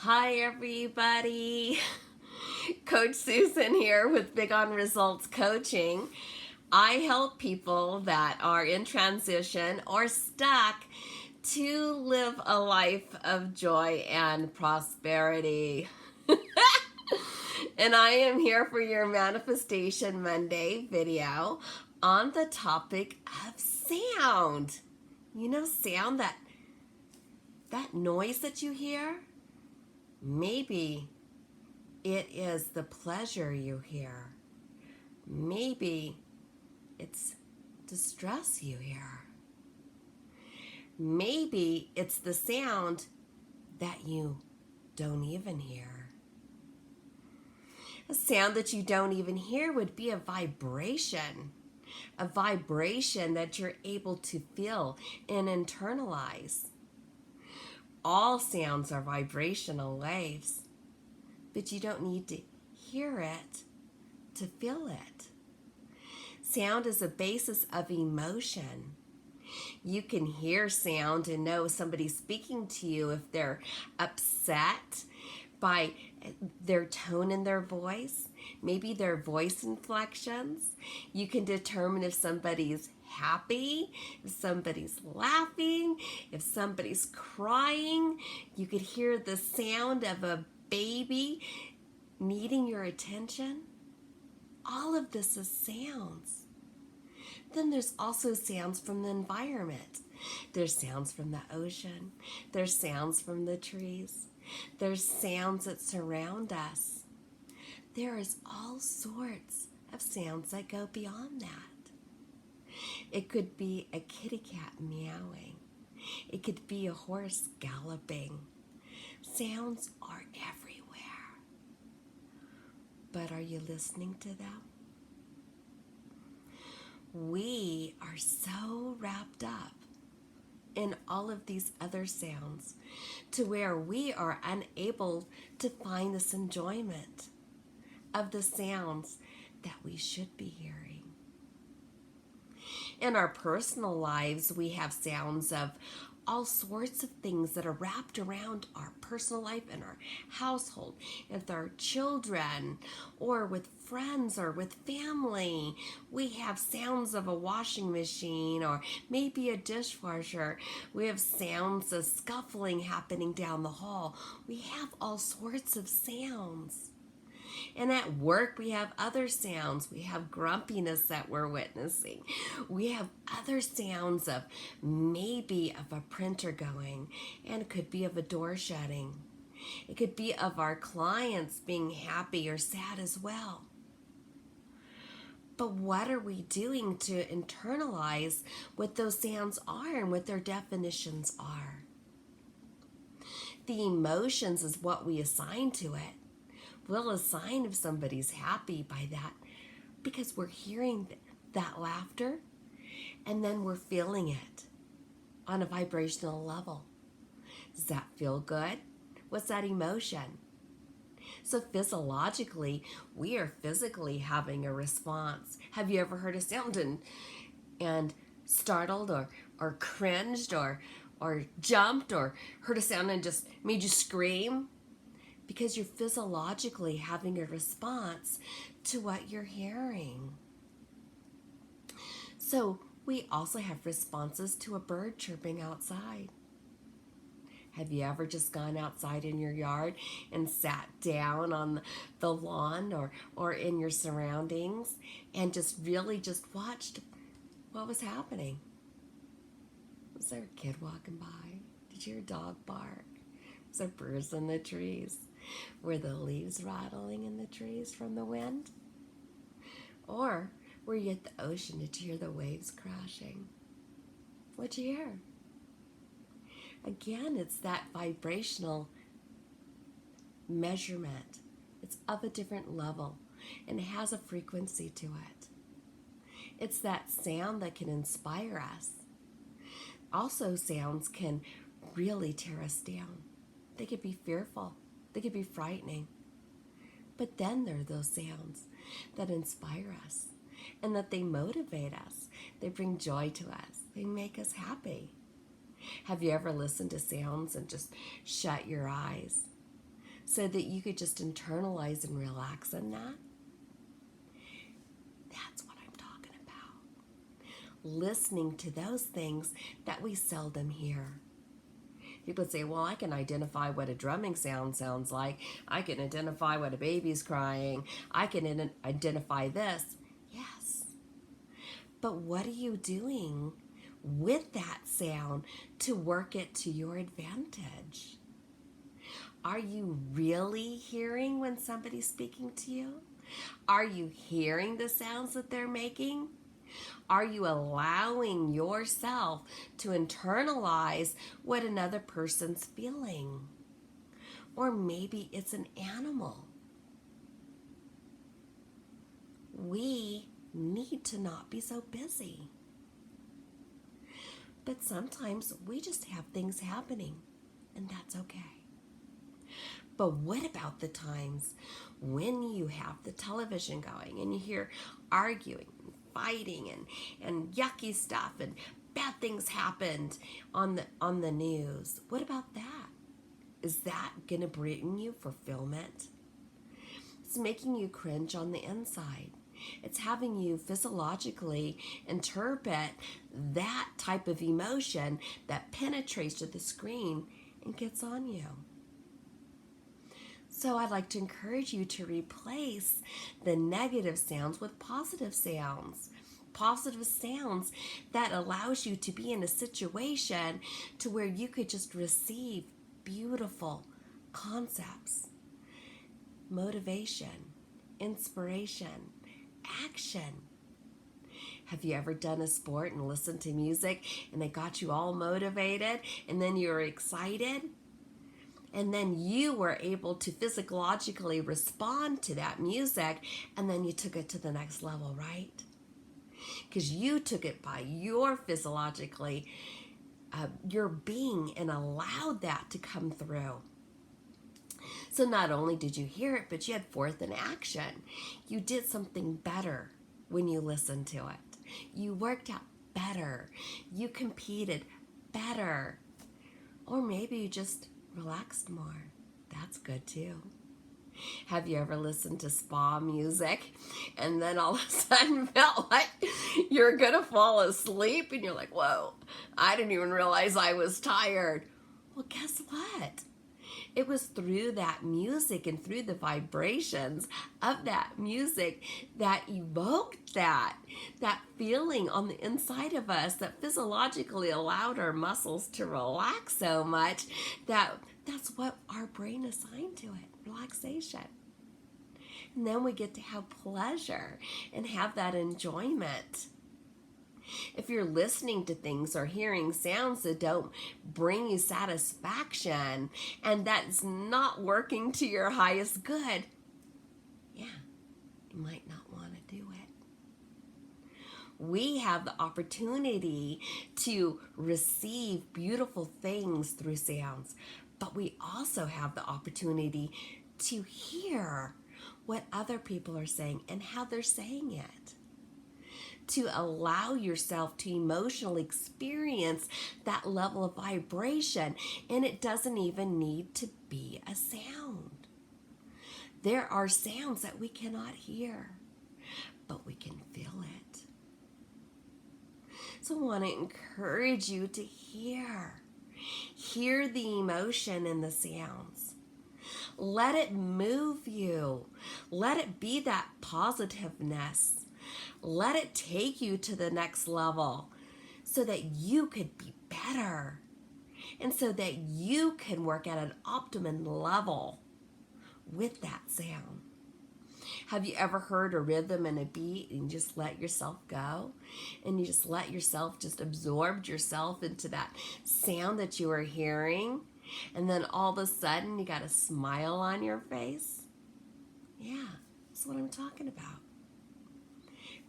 Hi, everybody. Coach Susan here with Big on Results Coaching. I help people that are in transition or stuck to live a life of joy and prosperity. And I am here for your Manifestation Monday video on the topic of sound. You know, sound, that noise that you hear? Maybe it is the pleasure you hear. Maybe it's distress you hear. Maybe it's the sound that you don't even hear. A sound that you don't even hear would be a vibration that you're able to feel and internalize. All sounds are vibrational waves, but you don't need to hear it to feel it. Sound is a basis of emotion. You can hear sound and know somebody's speaking to you if they're upset by their tone in their voice, maybe their voice inflections. You can determine if somebody's happy, if somebody's laughing, if somebody's crying. You could hear the sound of a baby needing your attention. All of this is sounds. Then there's also sounds from the environment. There's sounds from the ocean. There's sounds from the trees. There's sounds that surround us. There is all sorts of sounds that go beyond that. It could be a kitty cat meowing. It could be a horse galloping. Sounds are everywhere. But are you listening to them? We are so wrapped up in all of these other sounds to where we are unable to find this enjoyment of the sounds that we should be hearing. In our personal lives, we have sounds of all sorts of things that are wrapped around our personal life and our household, with our children, or with friends, or with family. We have sounds of a washing machine, or maybe a dishwasher. We have sounds of scuffling happening down the hall. We have all sorts of sounds. And at work, we have other sounds. We have grumpiness that we're witnessing. We have other sounds of maybe of a printer going, and it could be of a door shutting. It could be of our clients being happy or sad as well. But what are we doing to internalize what those sounds are and what their definitions are? The emotions is what we assign to it. We'll assign if somebody's happy by that because we're hearing that laughter and then we're feeling it on a vibrational level. Does that feel good? What's that emotion? So physiologically, we are physically having a response. Have you ever heard a sound and startled or cringed or jumped or heard a sound and just made you scream? Because you're physiologically having a response to what you're hearing. So we also have responses to a bird chirping outside. Have you ever just gone outside in your yard and sat down on the lawn or in your surroundings and just really just watched what was happening? Was there a kid walking by? Did you hear a dog bark? Was there birds in the trees? Were the leaves rattling in the trees from the wind? Or were you at the ocean? Did you hear the waves crashing? What'd you hear? Again, it's that vibrational measurement. It's of a different level and it has a frequency to it. It's that sound that can inspire us. Also, sounds can really tear us down. They could be fearful. They could be frightening. But then there are those sounds that inspire us and that they motivate us. They bring joy to us. They make us happy. Have you ever listened to sounds and just shut your eyes so that you could just internalize and relax in that? That's what I'm talking about. Listening to those things that we seldom hear. People say, well, I can identify what a drumming sound sounds like. I can identify what a baby's crying. I can identify this. Yes. But what are you doing with that sound to work it to your advantage? Are you really hearing when somebody's speaking to you? Are you hearing the sounds that they're making? Are you allowing yourself to internalize what another person's feeling? Or maybe it's an animal. We need to not be so busy. But sometimes we just have things happening, and that's okay. But what about the times when you have the television going and you hear arguing, fighting, and yucky stuff, and bad things happened on the news? What about that? Is that going to bring you fulfillment? It's making you cringe on the inside. It's having you physiologically interpret that type of emotion that penetrates to the screen and gets on you. So I'd like to encourage you to replace the negative sounds with positive sounds. Positive sounds that allows you to be in a situation to where you could just receive beautiful concepts, motivation, inspiration, action. Have you ever done a sport and listened to music and they got you all motivated and then you were excited? And then you were able to physiologically respond to that music, and then you took it to the next level, right? Because you took it by your physiologically, your being, and allowed that to come through. So not only did you hear it, but you had forth in action. You did something better when you listened to it. You worked out better. You competed better. Or maybe you just relaxed more. That's good too. Have you ever listened to spa music and then all of a sudden felt like you're gonna fall asleep and you're like, whoa, I didn't even realize I was tired? Well, guess what? It was through that music and through the vibrations of that music that evoked that feeling on the inside of us that physiologically allowed our muscles to relax so much that's what our brain assigned to it, relaxation. And then we get to have pleasure and have that enjoyment. If you're listening to things or hearing sounds that don't bring you satisfaction and that's not working to your highest good, yeah, you might not want to do it. We have the opportunity to receive beautiful things through sounds, but we also have the opportunity to hear what other people are saying and how they're saying it. To allow yourself to emotionally experience that level of vibration, and it doesn't even need to be a sound. There are sounds that we cannot hear, but we can feel it. So I want to encourage you to hear the emotion in the sounds. Let it move you. Let it be that positiveness. Let it take you to the next level so that you could be better and so that you can work at an optimum level with that sound. Have you ever heard a rhythm and a beat and you just let yourself go and you just let yourself just absorb yourself into that sound that you are hearing, and then all of a sudden you got a smile on your face? Yeah, that's what I'm talking about.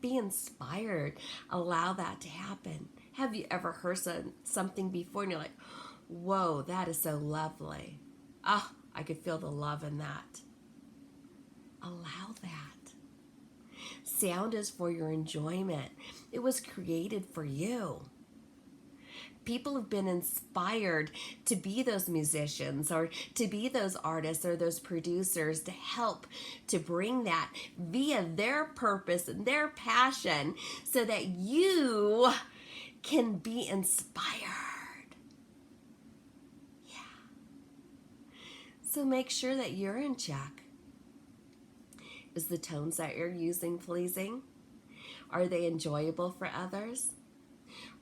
Be inspired. Allow that to happen. Have you ever heard something before and you're like, whoa, that is so lovely. Ah, I could feel the love in that. Allow that. Sound is for your enjoyment. It was created for you. People have been inspired to be those musicians or to be those artists or those producers to help to bring that via their purpose and their passion so that you can be inspired. So make sure that you're in check. Is the tones that you're using pleasing? Are they enjoyable for others?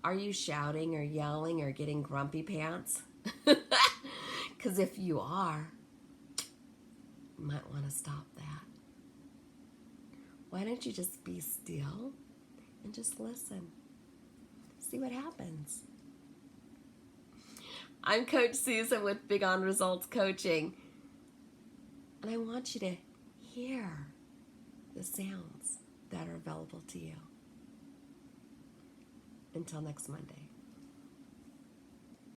Are you shouting or yelling or getting grumpy pants? Because if you are, you might want to stop that. Why don't you just be still and just listen? See what happens. I'm Coach Susan with Big On Results Coaching, and I want you to hear the sounds that are available to you. Until next Monday.